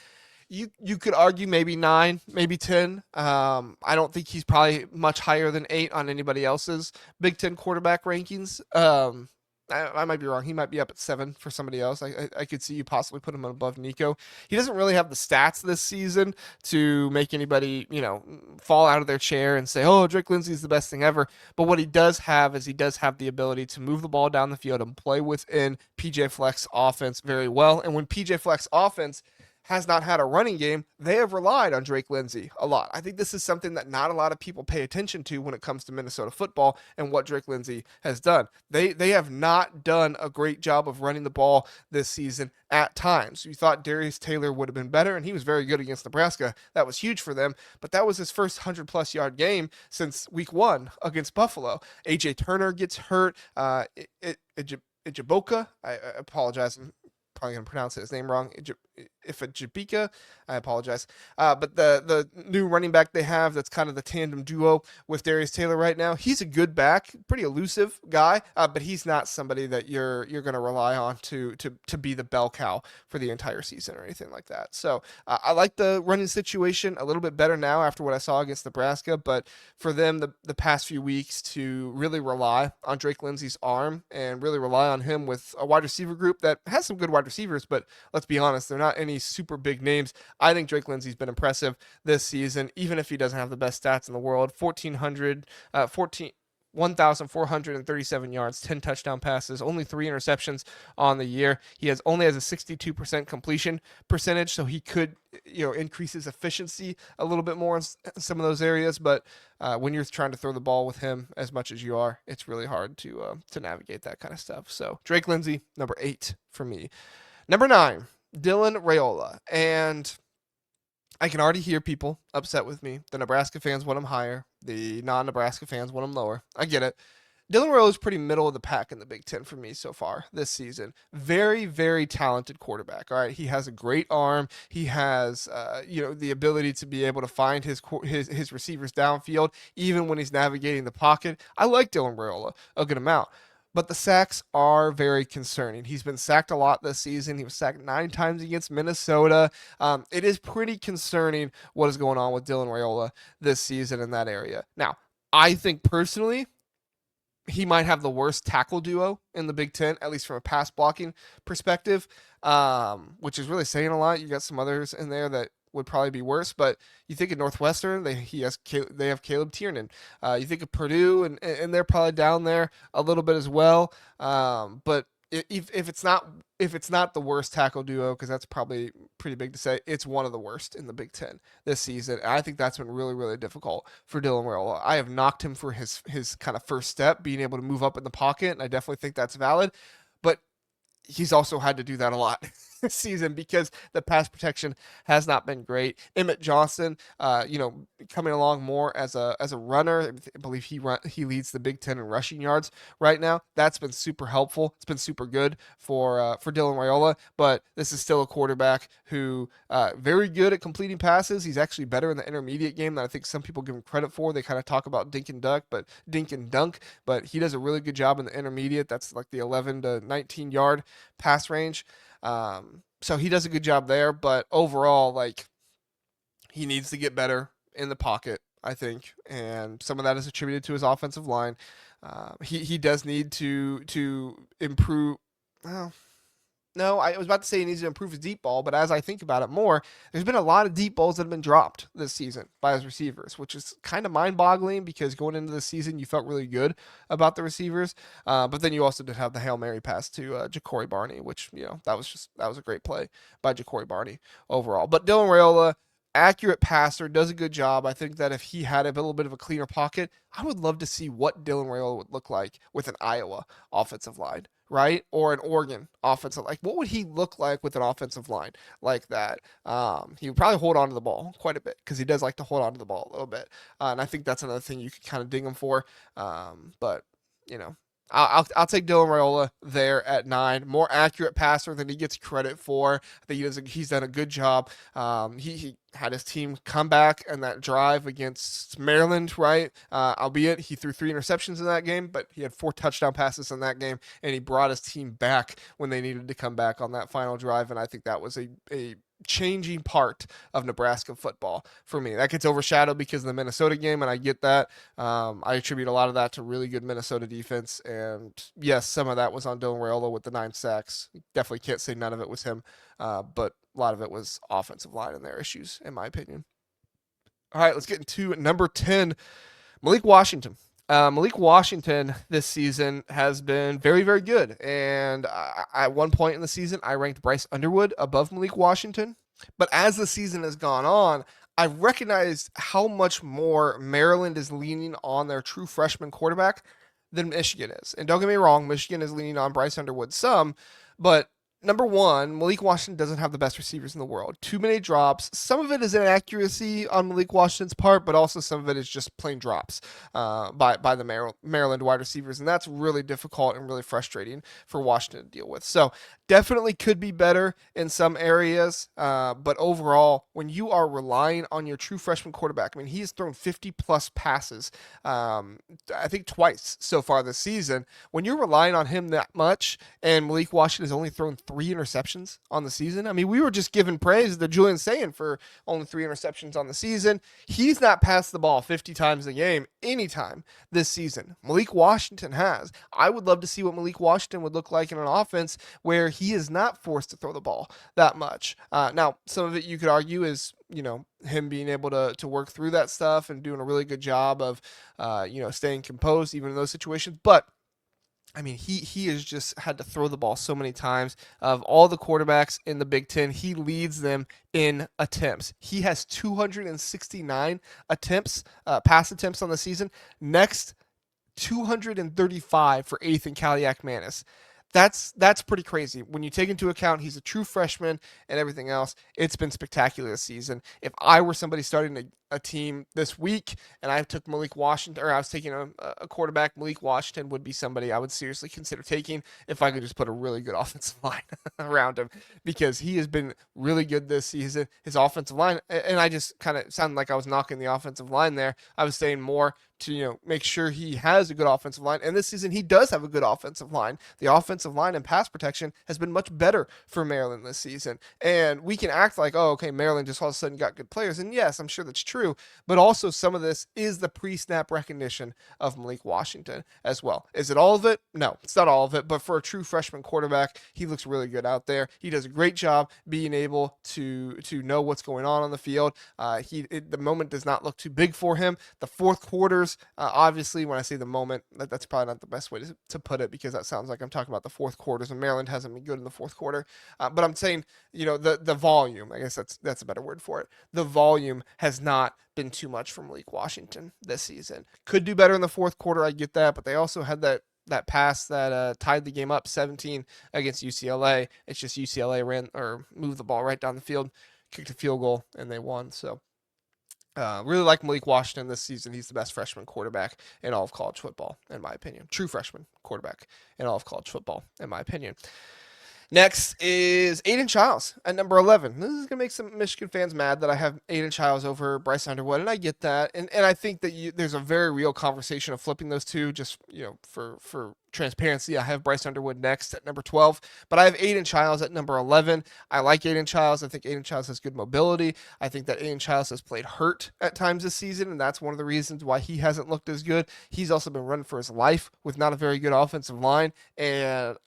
You could argue maybe 9, maybe 10. I don't think he's probably much higher than 8 on anybody else's Big Ten quarterback rankings. I might be wrong. He might be up at 7 for somebody else. I could see you possibly put him above Nico. He doesn't really have the stats this season to make anybody, fall out of their chair and say, oh, Drake Lindsey is the best thing ever. But what he does have is he does have the ability to move the ball down the field and play within PJ Fleck's offense very well. And when PJ Fleck's offense has not had a running game, they have relied on Drake Lindsey a lot. I think this is something that not a lot of people pay attention to when it comes to Minnesota football and what Drake Lindsey has done. They have not done a great job of running the ball this season at times. You thought Darius Taylor would have been better, and he was very good against Nebraska. That was huge for them, but that was his first 100-plus yard game since week 1 against Buffalo. A.J. Turner gets hurt. Ijiboka, I apologize, I'm probably going to pronounce his name wrong. Ifajibika. I apologize. But the new running back they have, that's kind of the tandem duo with Darius Taylor right now. He's a good back, pretty elusive guy, but he's not somebody that you're going to rely on to be the bell cow for the entire season or anything like that. So I like the running situation a little bit better now after what I saw against Nebraska. But for them, the past few weeks to really rely on Drake Lindsey's arm and really rely on him with a wide receiver group that has some good wide receivers, but let's be honest, they're not any super big names. I think Drake Lindsey's been impressive this season, even if he doesn't have the best stats in the world. 1,437 yards, 10 touchdown passes, only 3 interceptions on the year. He only has a 62% completion percentage, so he could, increase his efficiency a little bit more in some of those areas. But when you're trying to throw the ball with him as much as you are, it's really hard to navigate that kind of stuff. So Drake Lindsey, number 8 for me. Number 9, Dylan Raiola. And I can already hear people upset with me. The Nebraska fans want him higher. The non-Nebraska fans want him lower. I get it. Dylan Raiola is pretty middle of the pack in the Big Ten for me so far this season. Very, very talented quarterback. All right, he has a great arm. He has, the ability to be able to find his receivers downfield, even when he's navigating the pocket. I like Dylan Raiola a good amount. But the sacks are very concerning. He's been sacked a lot this season. He was sacked 9 times against Minnesota. It is pretty concerning what is going on with Dylan Raiola this season in that area. Now, I think personally, he might have the worst tackle duo in the Big Ten, at least from a pass blocking perspective, which is really saying a lot. You got some others in there that would probably be worse, but you think of Northwestern, they have Caleb Tiernan. You think of Purdue, and they're probably down there a little bit as well. But if it's not the worst tackle duo, because that's probably pretty big to say, it's one of the worst in the Big Ten this season. And I think that's been really, really difficult for Dylan Raiola. I have knocked him for his kind of first step, being able to move up in the pocket, and I definitely think that's valid. But he's also had to do that a lot this season because the pass protection has not been great. Emmett Johnson, coming along more as a runner. I Bleav he leads the Big Ten in rushing yards right now. That's been super helpful. It's been super good for Dylan Raiola. But this is still a quarterback who very good at completing passes. He's actually better in the intermediate game than I think some people give him credit for. They kind of talk about dink and dunk, but he does a really good job in the intermediate. That's like the 11 to 19 yard pass range. So he does a good job there, but overall, he needs to get better in the pocket, I think, and some of that is attributed to his offensive line. He does need to improve. Well, no, I was about to say he needs to improve his deep ball, but as I think about it more, there's been a lot of deep balls that have been dropped this season by his receivers, which is kind of mind-boggling because going into the season, you felt really good about the receivers, but then you also did have the Hail Mary pass to Ja'Cory Barney, which, that was a great play by Ja'Cory Barney overall. But Dylan Raiola, accurate passer, does a good job. I think that if he had a little bit of a cleaner pocket, I would love to see what Dylan Raiola would look like with an Iowa offensive line, right? Or an Oregon offensive. What would he look like with an offensive line like that? He would probably hold on to the ball quite a bit because he does like to hold on to the ball a little bit. And I think that's another thing you could kind of ding him for. But, I'll take Dylan Raiola there at 9. More accurate passer than he gets credit for. I think he's done a good job. He had his team come back in that drive against Maryland, right? Albeit he threw 3 interceptions in that game, but he had 4 touchdown passes in that game, and he brought his team back when they needed to come back on that final drive, and I think that was a changing part of Nebraska football for me. That gets overshadowed because of the Minnesota game, and I get that. I attribute a lot of that to really good Minnesota defense, and yes, some of that was on Dylan Raiola with the 9 sacks. Definitely can't say none of it was him, but a lot of it was offensive line and their issues, in my opinion. All right, let's get into number 10, Malik Washington. Malik Washington this season has been very, very good. And at one point in the season, I ranked Bryce Underwood above Malik Washington. But as the season has gone on, I've recognized how much more Maryland is leaning on their true freshman quarterback than Michigan is. And don't get me wrong, Michigan is leaning on Bryce Underwood some, but number one, Malik Washington doesn't have the best receivers in the world. Too many drops. Some of it is inaccuracy on Malik Washington's part, but also some of it is just plain drops by the Maryland wide receivers, and that's really difficult and really frustrating for Washington to deal with. So definitely could be better in some areas, but overall, when you are relying on your true freshman quarterback, I mean, he has thrown 50-plus passes, I think twice so far this season. When you're relying on him that much, and Malik Washington has only thrown 3 interceptions on the season. I mean, we were just giving praise to Julian Sayin for only 3 interceptions on the season. He's not passed the ball 50 times a game anytime this season. Malik Washington has. I would love to see what Malik Washington would look like in an offense where he is not forced to throw the ball that much. Now, some of it you could argue is, him being able to work through that stuff and doing a really good job of, staying composed even in those situations. But I mean, he has just had to throw the ball so many times. Of all the quarterbacks in the Big Ten, he leads them in attempts. He has 269 attempts, pass attempts on the season. Next, 235 for Athan Kaliakmanis. That's pretty crazy. When you take into account he's a true freshman and everything else, it's been spectacular this season. If I were somebody starting a team this week and I took Malik Washington, or I was taking a quarterback, Malik Washington would be somebody I would seriously consider taking if I could just put a really good offensive line around him, because he has been really good this season. His offensive line, and I just kind of sounded like I was knocking the offensive line there. I was saying more to make sure he has a good offensive line, and this season he does have a good offensive line. The offensive line and pass protection has been much better for Maryland this season, and we can act like, oh, okay, Maryland just all of a sudden got good players, and yes, I'm sure that's true, but also some of this is the pre-snap recognition of Malik Washington as well. Is it all of it? No, it's not all of it, but for a true freshman quarterback, he looks really good out there. He does a great job being able to know what's going on the field. The moment does not look too big for him. The fourth quarters, obviously, when I say the moment, that's probably not the best way to put it, because that sounds like I'm talking about the fourth quarters, and Maryland hasn't been good in the fourth quarter. But I'm saying, the volume, I guess that's a better word for it. The volume has not been too much for Malik Washington this season. Could do better in the fourth quarter, I get that, but they also had that pass that tied the game up 17 against UCLA. It's just UCLA moved the ball right down the field, kicked a field goal, and they won. So really like Malik Washington this season. He's the best freshman quarterback in all of college football, in my opinion. True freshman quarterback in all of college football, in my opinion. Next is Aidan Chiles at number 11. This is going to make some Michigan fans mad that I have Aidan Chiles over Bryce Underwood, and I get that. And I think that there's a very real conversation of flipping those two, just for transparency. I have Bryce Underwood next at number 12, but I have Aidan Chiles at number 11. I like Aidan Chiles. I think Aidan Chiles has good mobility. I think that Aidan Chiles has played hurt at times this season, and that's one of the reasons why he hasn't looked as good. He's also been running for his life with not a very good offensive line, and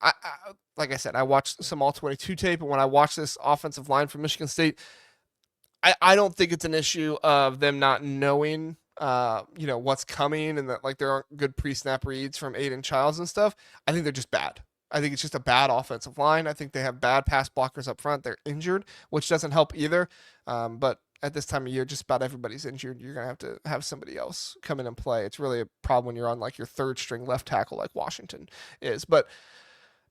like I said, I watched some All-22 tape, and when I watched this offensive line from Michigan State, I don't think it's an issue of them not knowing, what's coming, and that there aren't good pre-snap reads from Aidan Chiles and stuff. I think they're just bad. I think it's just a bad offensive line. I think they have bad pass blockers up front. They're injured, which doesn't help either. But at this time of year, just about everybody's injured. You're going to have somebody else come in and play. It's really a problem when you're on your third string left tackle like Washington is. But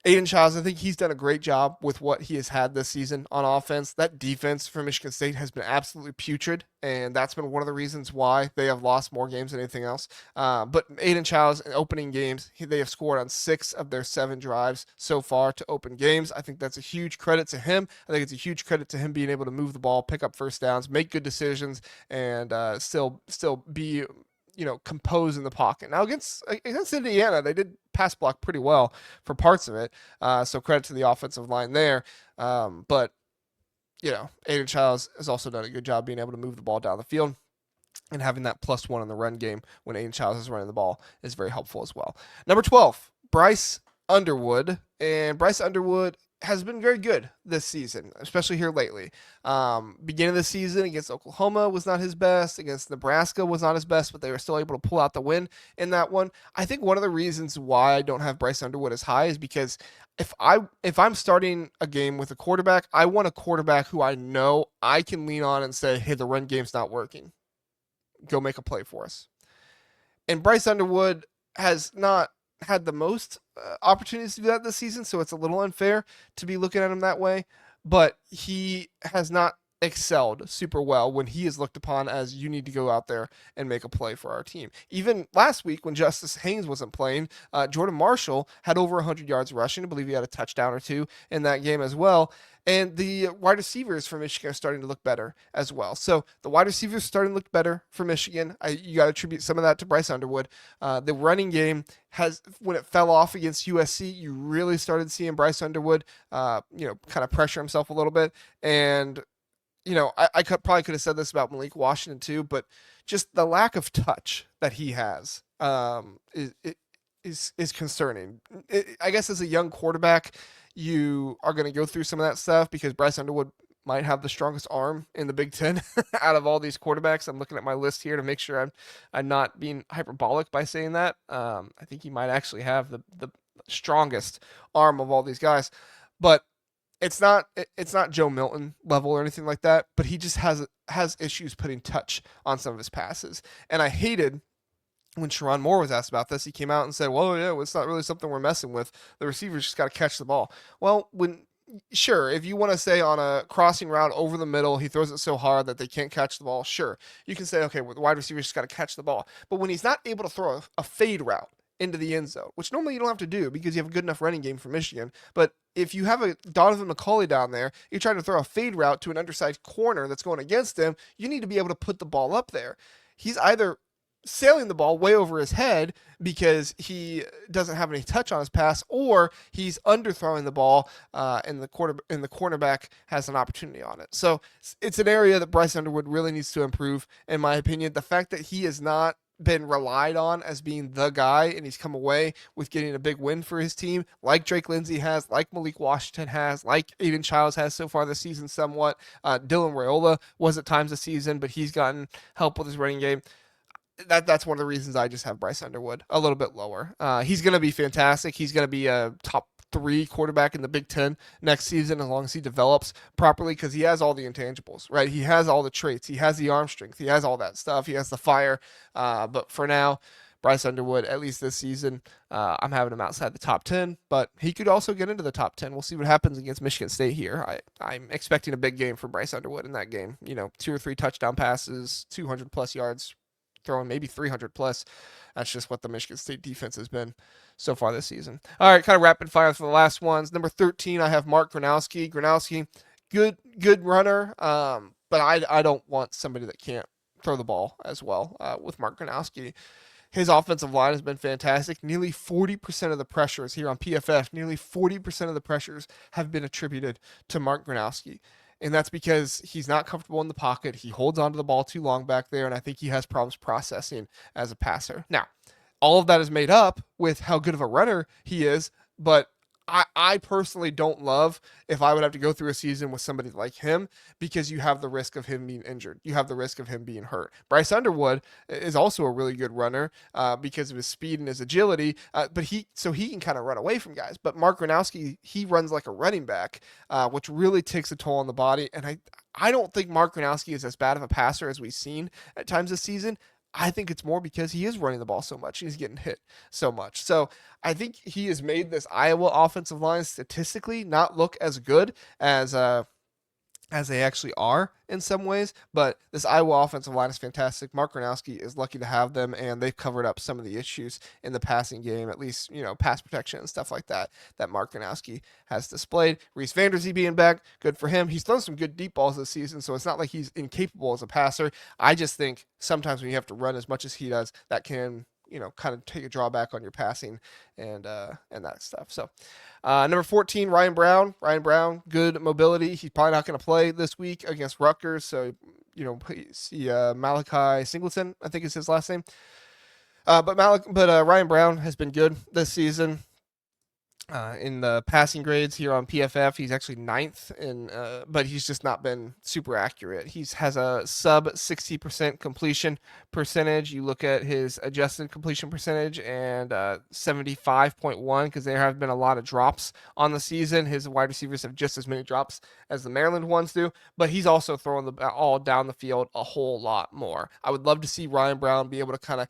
Aidan Chiles, I think he's done a great job with what he has had this season on offense. That defense for Michigan State has been absolutely putrid, and that's been one of the reasons why they have lost more games than anything else. But Aidan Chiles, in opening games, they have scored on 6 of their 7 drives so far to open games. I think that's a huge credit to him. I think it's a huge credit to him being able to move the ball, pick up first downs, make good decisions, and still be compose in the pocket. Now against Indiana, they did pass block pretty well for parts of it. So credit to the offensive line there. But Aidan Chiles has also done a good job being able to move the ball down the field, and having that +1 in the run game when Aidan Chiles is running the ball is very helpful as well. Number 12, Bryce Underwood. And Bryce Underwood has been very good this season, especially here lately. Beginning of the season against Oklahoma was not his best. Against Nebraska was not his best, but they were still able to pull out the win in that one. I think one of the reasons why I don't have Bryce Underwood as high is because if I'm starting a game with a quarterback, I want a quarterback who I know I can lean on and say, hey, the run game's not working. Go make a play for us. And Bryce Underwood has not had the most opportunities to do that this season, so it's a little unfair to be looking at him that way. But he has not excelled super well when he is looked upon as you need to go out there and make a play for our team. Even last week when Justice Haynes wasn't playing, Jordan Marshall had over 100 yards rushing. I Bleav he had a touchdown or two in that game as well. And the wide receivers for Michigan are starting to look better as well. So the wide receivers starting to look better for Michigan. You got to attribute some of that to Bryce Underwood. The running game has, when it fell off against USC, you really started seeing Bryce Underwood, kind of pressure himself a little bit. And I probably could have said this about Malik Washington too, but just the lack of touch that he has is concerning. I guess as a young quarterback, you are going to go through some of that stuff because Bryce Underwood might have the strongest arm in the Big Ten out of all these quarterbacks. I'm looking at my list here to make sure I'm not being hyperbolic by saying that. I think he might actually have the strongest arm of all these guys, but it's not Joe Milton level or anything like that, but he just has issues putting touch on some of his passes. And I hated when Sherrone Moore was asked about this, he came out and said, well, yeah, it's not really something we're messing with. The receivers just got to catch the ball. Well, sure, if you want to say on a crossing route over the middle, he throws it so hard that they can't catch the ball, sure. You can say, okay, well, the wide receivers just got to catch the ball. But when he's not able to throw a fade route into the end zone, which normally you don't have to do because you have a good enough running game for Michigan. But if you have a Donovan McCulley down there, you're trying to throw a fade route to an undersized corner that's going against him, you need to be able to put the ball up there. He's either sailing the ball way over his head because he doesn't have any touch on his pass, or he's underthrowing the ball, and the cornerback has an opportunity on it. So it's an area that Bryce Underwood really needs to improve, in my opinion. The fact that he is not been relied on as being the guy, and he's come away with getting a big win for his team, like Drake Lindsey has, like Malik Washington has, like Aidan Chiles has so far this season somewhat. Dylan Raiola was at times this season, but he's gotten help with his running game. That's one of the reasons I just have Bryce Underwood a little bit lower. He's going to be fantastic. He's going to be a top 3 quarterback in the Big Ten next season as long as he develops properly, because he has all the intangibles, right? He has all the traits. He has the arm strength. He has all that stuff. He has the fire. But for now, Bryce Underwood, at least this season, I'm having him outside the top 10, but he could also get into the top 10. We'll see what happens against Michigan State here. I'm expecting a big game for Bryce Underwood in that game. 2 or 3 touchdown passes, 200 plus yards, throwing maybe 300 plus. That's just what the Michigan State defense has been so far this season. All right, kind of rapid fire for the last ones. Number 13, I have Mark Gronowski. Gronowski, good runner, but I don't want somebody that can't throw the ball as well with Mark Gronowski. His offensive line has been fantastic. Nearly 40% of the pressures here on PFF, nearly 40% of the pressures have been attributed to Mark Gronowski. And that's because he's not comfortable in the pocket. He holds onto the ball too long back there, and I think he has problems processing as a passer. Now, all of that is made up with how good of a runner he is, but I personally don't love if I would have to go through a season with somebody like him, because you have the risk of him being injured. You have the risk of him being hurt. Bryce Underwood is also a really good runner because of his speed and his agility, but he can kind of run away from guys. But Mark Gronowski, he runs like a running back, which really takes a toll on the body. And I don't think Mark Gronowski is as bad of a passer as we've seen at times this season. I think it's more because he is running the ball so much. He's getting hit so much. So I think he has made this Iowa offensive line statistically not look as good as they actually are in some ways, but this Iowa offensive line is fantastic. Mark Gronowski is lucky to have them, and they've covered up some of the issues in the passing game, at least, pass protection and stuff like that Mark Gronowski has displayed. Reese Vanderzee being back, good for him. He's thrown some good deep balls this season, so it's not like he's incapable as a passer. I just think sometimes when you have to run as much as he does, that can kind of take a drawback on your passing and that stuff. So number 14, Ryan Browne. Ryan Browne, good mobility. He's probably not going to play this week against Rutgers. So, see Malachi Singleton, I think is his last name. But Ryan Browne has been good this season. In the passing grades here on PFF, he's actually ninth, but he's just not been super accurate. He has a sub 60% completion percentage. You look at his adjusted completion percentage and 75.1 because there have been a lot of drops on the season. His wide receivers have just as many drops as the Maryland ones do, but he's also throwing the all down the field a whole lot more. I would love to see Ryan Browne be able to kind of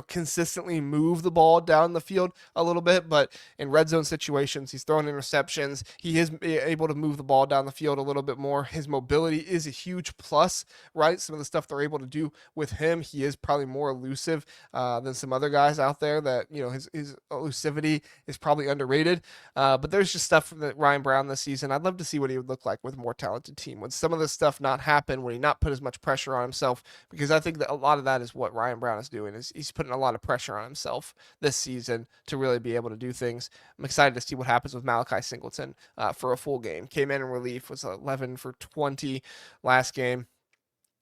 consistently move the ball down the field a little bit, but in red zone situations, he's throwing interceptions. He is able to move the ball down the field a little bit more. His mobility is a huge plus, right? Some of the stuff they're able to do with him, he is probably more elusive than some other guys out there that, his elusivity is probably underrated. But there's just stuff from Ryan Browne this season. I'd love to see what he would look like with a more talented team. When some of this stuff not happen, when he not put as much pressure on himself, because I think that a lot of that is what Ryan Browne is doing, is he's putting a lot of pressure on himself this season to really be able to do things. I'm excited to see what happens with Malachi Singleton for a full game. Came in relief, was 11 for 20 last game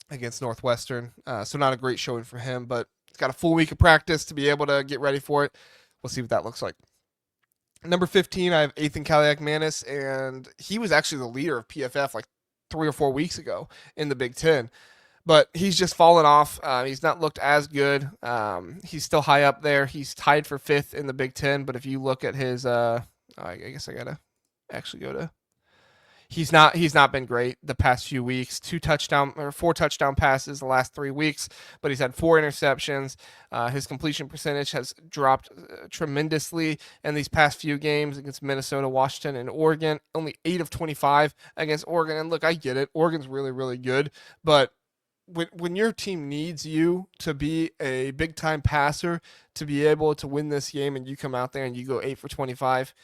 against Northwestern. So not a great showing for him, but he's got a full week of practice to be able to get ready for it. We'll see what that looks like. Number 15, I have Athan Kaliakmanis, and he was actually the leader of PFF like 3 or 4 weeks ago in the Big Ten. But he's just fallen off. He's not looked as good. He's still high up there. He's tied for 5th in the Big Ten. But if you look at his, I guess I gotta actually go to. He's not been great the past few weeks. 4 touchdown passes the last 3 weeks, but he's had 4 interceptions. His completion percentage has dropped tremendously in these past few games against Minnesota, Washington, and Oregon. Only 8 of 25 against Oregon. And look, I get it. Oregon's really, really good, but when your team needs you to be a big time passer to be able to win this game, and you come out there and you go 8 for 25,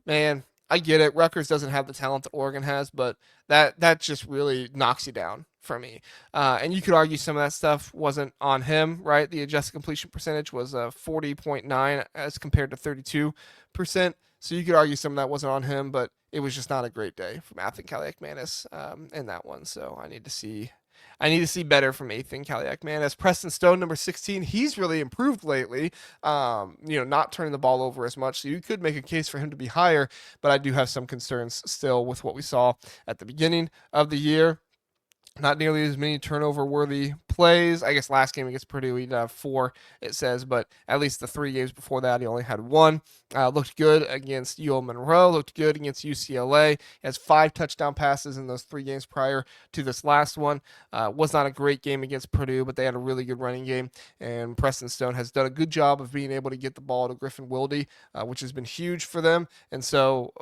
man, I get it. Rutgers doesn't have the talent that Oregon has, but that just really knocks you down for me. And you could argue some of that stuff wasn't on him, right? The adjusted completion percentage was 40.9 as compared to 32%. So you could argue some of that wasn't on him, but it was just not a great day from Athan Kaliakmanis in that one. So I need to see better from Athan Kaliakmanis. Preston Stone, number 16, he's really improved lately. Not turning the ball over as much. So you could make a case for him to be higher, but I do have some concerns still with what we saw at the beginning of the year. Not nearly as many turnover-worthy plays. I guess last game against Purdue, he'd have 4, it says, but at least the 3 games before that, he only had 1. Looked good against UL Monroe, looked good against UCLA. He has 5 touchdown passes in those 3 games prior to this last one. Was not a great game against Purdue, but they had a really good running game, and Preston Stone has done a good job of being able to get the ball to Griffin Wilde, which has been huge for them. And so,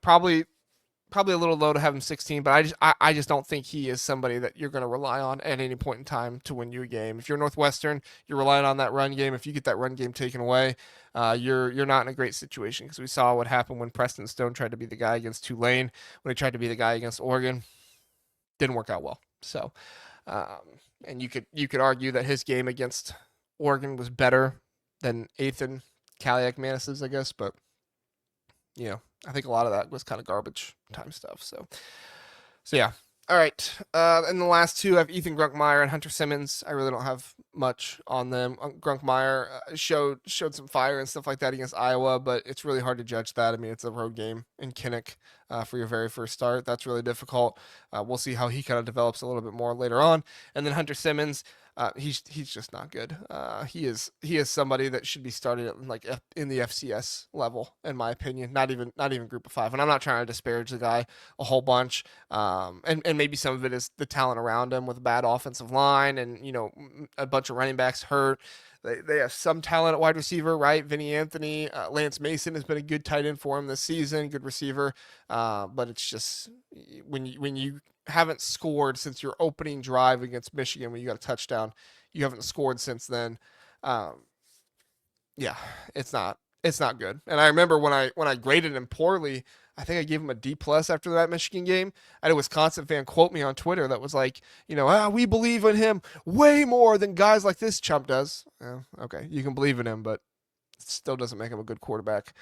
probably a little low to have him 16, but I just don't think he is somebody that you're going to rely on at any point in time to win you a game. If you're Northwestern, you're relying on that run game. If you get that run game taken away, you're not in a great situation, because we saw what happened when Preston Stone tried to be the guy against Tulane, when he tried to be the guy against Oregon. Didn't work out well. So, and you could argue that his game against Oregon was better than Athan Kaliakmanis's, I guess, but I think a lot of that was kind of garbage time stuff. So yeah. All right. And the last 2 I have Ethan Grunkemeyer and Hunter Simmons. I really don't have much on them. Grunkemeyer showed some fire and stuff like that against Iowa, but it's really hard to judge that. I mean, it's a road game in Kinnick for your very first start. That's really difficult. We'll see how he kind of develops a little bit more later on. And then Hunter Simmons, he's just not good. He is somebody that should be started at in the FCS level, in my opinion. Not even Group of 5. And I'm not trying to disparage the guy a whole bunch. And maybe some of it is the talent around him with a bad offensive line, and a bunch of running backs hurt. They have some talent at wide receiver, right? Vinny Anthony, Lance Mason has been a good tight end for him this season, good receiver. But it's just when you haven't scored since your opening drive against Michigan when you got a touchdown, you haven't scored since then. Yeah, it's not good. And I remember when I graded him poorly, I think I gave him a D+ after that Michigan game. I had a Wisconsin fan quote me on Twitter that was like, we believe in him way more than guys like this chump does. Okay, you can believe in him, but it still doesn't make him a good quarterback.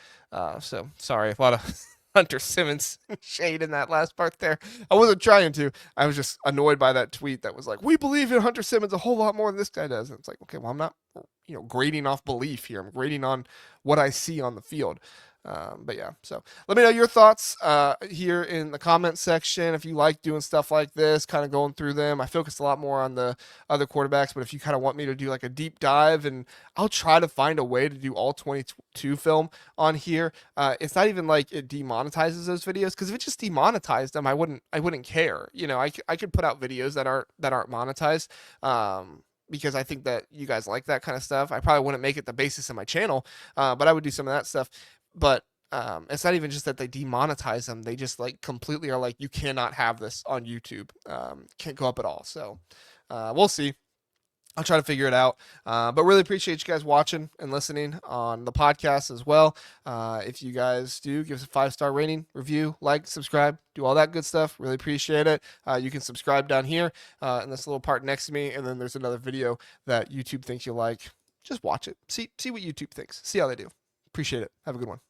So sorry, a lot of Hunter Simmons shade in that last part there. I wasn't trying to. I was just annoyed by that tweet that was like, we believe in Hunter Simmons a whole lot more than this guy does. And it's like, okay, well, I'm not grading off belief here. I'm grading on what I see on the field. But yeah, so let me know your thoughts here in the comments section. If you like doing stuff like this, kind of going through them. I focus a lot more on the other quarterbacks, but if you kind of want me to do like a deep dive, and I'll try to find a way to do all 22 film on here. It's not even like it demonetizes those videos, because if it just demonetized them, I wouldn't care. I could put out videos that aren't monetized. Because I think that you guys like that kind of stuff. I probably wouldn't make it the basis of my channel, but I would do some of that stuff. But it's not even just that they demonetize them; they just like completely are like, you cannot have this on YouTube. Can't go up at all. So we'll see. I'll try to figure it out. But really appreciate you guys watching and listening on the podcast as well. If you guys do, give us a 5-star rating, review, like, subscribe, do all that good stuff. Really appreciate it. You can subscribe down here in this little part next to me. And then there's another video that YouTube thinks you like. Just watch it. See what YouTube thinks. See how they do. Appreciate it. Have a good one.